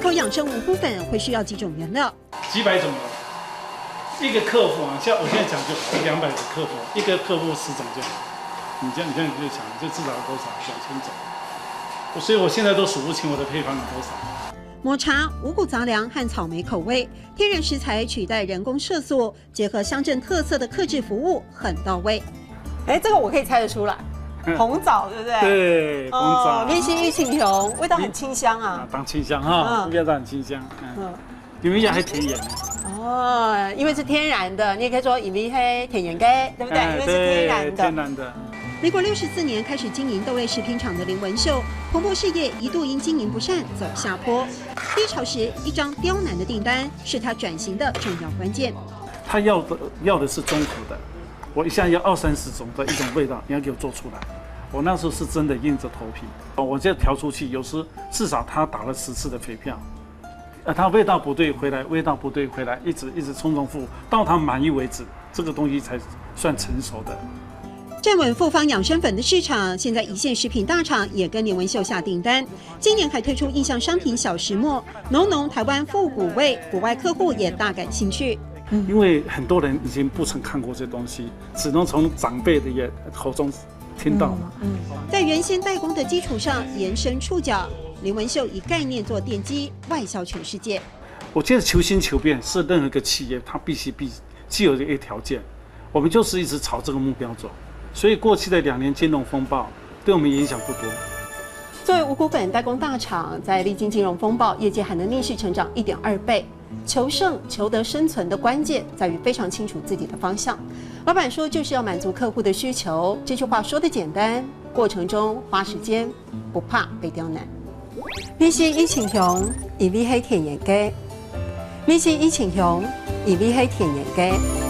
口养生五谷粉会需要几种原料？几百种的。一个客户啊，像我现在讲就200个客户，一个客户10种就好。你这样就想，就至少多少2000种。所以我现在都数不清我的配方有多少。抹茶、五谷杂粮和草莓口味，天然食材取代人工色素，结合乡镇特色的客制服务，很到位。哎，这个我可以猜得出来，红枣对不对？对，红枣。面心玉清雄，味道很清香啊。当清香哈，味道很清香。有没有还甜盐？哦，因为是天然的，你也可以说以为黑甜盐鸡，对不对？因为是天然的。天然的。民国64年开始经营豆类食品厂的林文秀，蓬勃事业一度因经营不善走下坡。低潮时，一张刁难的订单是他转型的重要关键。他要的是中和的，我一下要20-30种的一种味道，你要给我做出来。我那时候是真的硬着头皮，我这调出去，有时至少他打了10次的肥票，他味道不对回来，味道不对回来，一直重复到他满意为止，这个东西才算成熟的。站稳复方养生粉的市场，现在一线食品大厂也跟林文秀下订单。今年还推出印象商品小石磨，浓台湾复古味，国外客户也大感兴趣。因为很多人已经不曾看过这东西，只能从长辈的口中听到了。在原先代工的基础上延伸触角，林文秀以概念做奠基，外销全世界。我觉得求新求变是任何一个企业它必既有的一个条件，我们就是一直朝这个目标走。所以过去的2年金融风暴对我们影响不多。作为五谷粉代工大厂，在历经金融风暴，业界还能逆势成长1.2倍。求胜、求得生存的关键在于非常清楚自己的方向。老板说就是要满足客户的需求，这句话说得简单，过程中花时间，不怕被刁难。面线一千雄，以味黑甜盐鸡。面线一千雄，以味黑甜盐鸡。